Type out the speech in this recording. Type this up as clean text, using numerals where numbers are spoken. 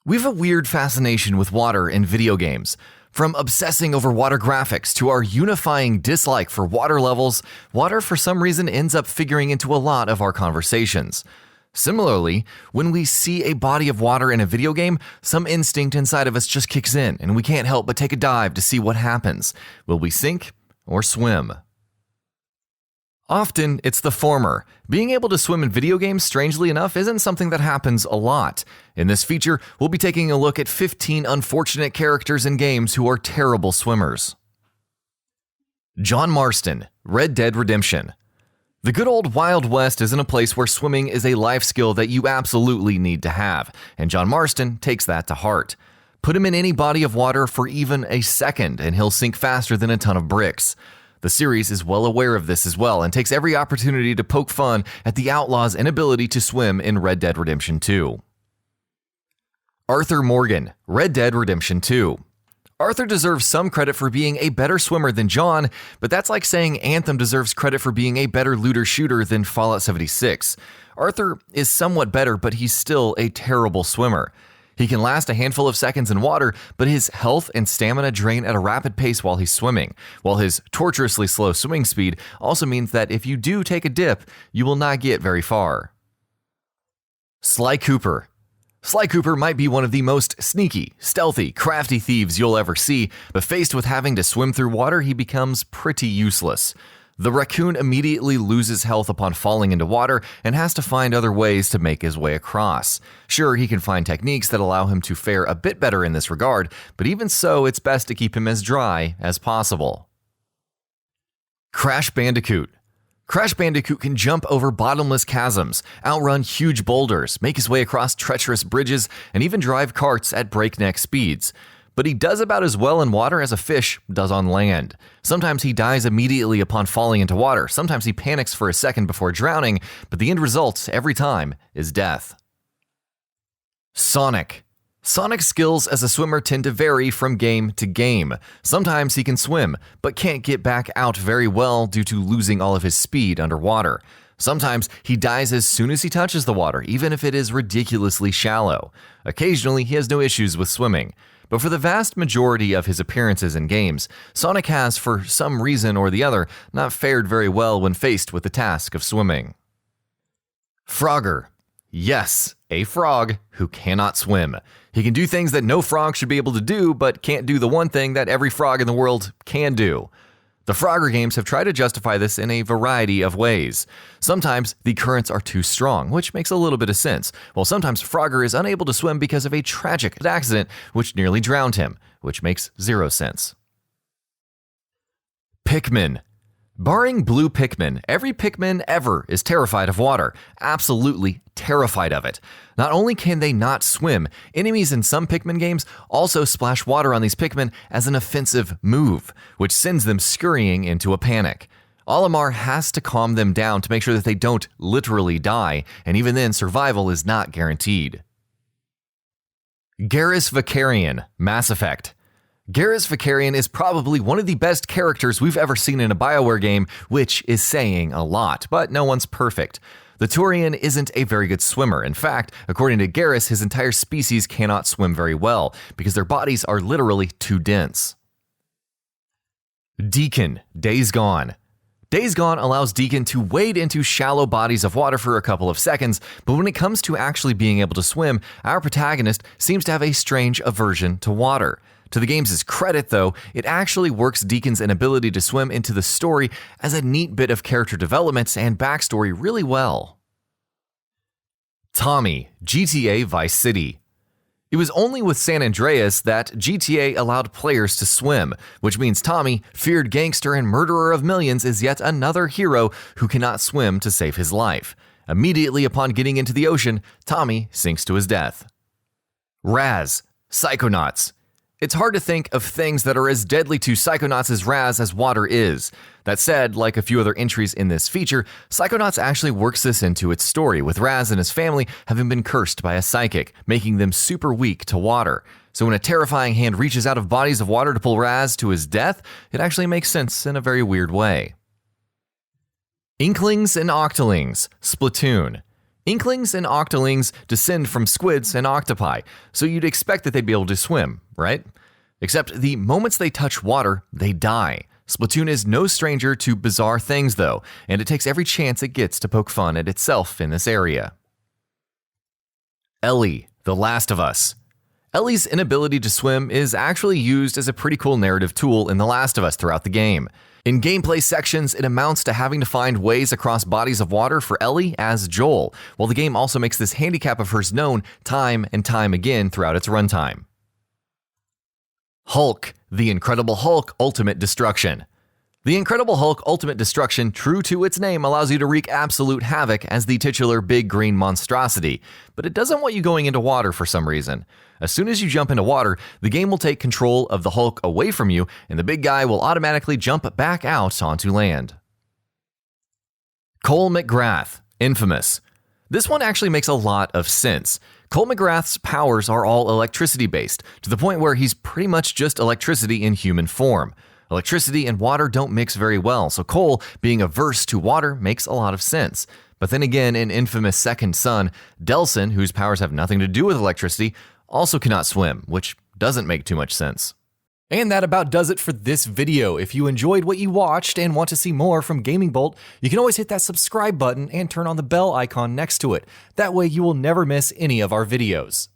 We have a weird fascination with water in video games. From obsessing over water graphics to our unifying dislike for water levels, water for some reason ends up figuring into a lot of our conversations. Similarly, when we see a body of water in a video game, some instinct inside of us just kicks in and we can't help but take a dive to see what happens. Will we sink or swim? Often, it's the former. Being able to swim in video games, strangely enough, isn't something that happens a lot. In this feature, we'll be taking a look at 15 unfortunate characters in games who are terrible swimmers. John Marston, Red Dead Redemption. The good old Wild West isn't a place where swimming is a life skill that you absolutely need to have, and John Marston takes that to heart. Put him in any body of water for even a second, and he'll sink faster than a ton of bricks. The series is well aware of this as well and takes every opportunity to poke fun at the Outlaw's inability to swim in Red Dead Redemption 2. Arthur Morgan, Red Dead Redemption 2. Arthur deserves some credit for being a better swimmer than John, but that's like saying Anthem deserves credit for being a better looter-shooter than Fallout 76. Arthur is somewhat better, but he's still a terrible swimmer. He can last a handful of seconds in water, but his health and stamina drain at a rapid pace while he's swimming, while his torturously slow swimming speed also means that if you do take a dip, you will not get very far. Sly Cooper. Sly Cooper might be one of the most sneaky, stealthy, crafty thieves you'll ever see, but faced with having to swim through water, he becomes pretty useless. The raccoon immediately loses health upon falling into water and has to find other ways to make his way across. Sure, he can find techniques that allow him to fare a bit better in this regard, but even so, it's best to keep him as dry as possible. Crash Bandicoot. Crash Bandicoot can jump over bottomless chasms, outrun huge boulders, make his way across treacherous bridges, and even drive carts at breakneck speeds. But he does about as well in water as a fish does on land. Sometimes he dies immediately upon falling into water, sometimes he panics for a second before drowning, but the end result, every time, is death. Sonic. Sonic's skills as a swimmer tend to vary from game to game. Sometimes he can swim, but can't get back out very well due to losing all of his speed underwater. Sometimes he dies as soon as he touches the water, even if it is ridiculously shallow. Occasionally, he has no issues with swimming. But for the vast majority of his appearances in games, Sonic has, for some reason or the other, not fared very well when faced with the task of swimming. Frogger. Yes, a frog who cannot swim. He can do things that no frog should be able to do, but can't do the one thing that every frog in the world can do. The Frogger games have tried to justify this in a variety of ways. Sometimes the currents are too strong, which makes a little bit of sense, while sometimes Frogger is unable to swim because of a tragic accident which nearly drowned him, which makes zero sense. PIKMIN. Barring blue Pikmin, every Pikmin ever is terrified of water, absolutely terrified of it. Not only can they not swim, enemies in some Pikmin games also splash water on these Pikmin as an offensive move, which sends them scurrying into a panic. Olimar has to calm them down to make sure that they don't literally die, and even then survival is not guaranteed. GARRUS VAKARIAN, Mass Effect. GARRUS VAKARIAN is probably one of the best characters we've ever seen in a BioWare game, which is saying a lot, but no one's perfect. The Turian isn't a very good swimmer. In fact, according to Garrus, his entire species cannot swim very well, because their bodies are literally too dense. DEACON, Days Gone. Days Gone allows Deacon to wade into shallow bodies of water for a couple of seconds, but when it comes to actually being able to swim, our protagonist seems to have a strange aversion to water. To the game's credit, though, it actually works Deacon's inability to swim into the story as a neat bit of character development and backstory really well. Tommy, GTA Vice City. It was only with San Andreas that GTA allowed players to swim, which means Tommy, feared gangster and murderer of millions, is yet another hero who cannot swim to save his life. Immediately upon getting into the ocean, Tommy sinks to his death. Raz, Psychonauts. It's hard to think of things that are as deadly to Psychonauts as Raz as water is. That said, like a few other entries in this feature, Psychonauts actually works this into its story, with Raz and his family having been cursed by a psychic, making them super weak to water. So when a terrifying hand reaches out of bodies of water to pull Raz to his death, it actually makes sense in a very weird way. Inklings and Octolings, SPLATOON. Inklings and octolings descend from squids and octopi, so you'd expect that they'd be able to swim, right? Except the moments they touch water, they die. Splatoon is no stranger to bizarre things though, and it takes every chance it gets to poke fun at itself in this area. Ellie, The Last of Us. Ellie's inability to swim is actually used as a pretty cool narrative tool in The Last of Us throughout the game. In gameplay sections, it amounts to having to find ways across bodies of water for Ellie as Joel, while the game also makes this handicap of hers known time and time again throughout its runtime. Hulk, The Incredible Hulk Ultimate Destruction. The Incredible Hulk Ultimate Destruction, true to its name, allows you to wreak absolute havoc as the titular big green monstrosity, but it doesn't want you going into water for some reason. As soon as you jump into water, the game will take control of the Hulk away from you, and the big guy will automatically jump back out onto land. Cole McGrath, Infamous. This one actually makes a lot of sense. Cole McGrath's powers are all electricity-based, to the point where he's pretty much just electricity in human form. Electricity and water don't mix very well, so Cole being averse to water makes a lot of sense. But then again, in Infamous' second son, Delsin, whose powers have nothing to do with electricity, also cannot swim, which doesn't make too much sense. And that about does it for this video. If you enjoyed what you watched and want to see more from GamingBolt, you can always hit that subscribe button and turn on the bell icon next to it. That way you will never miss any of our videos.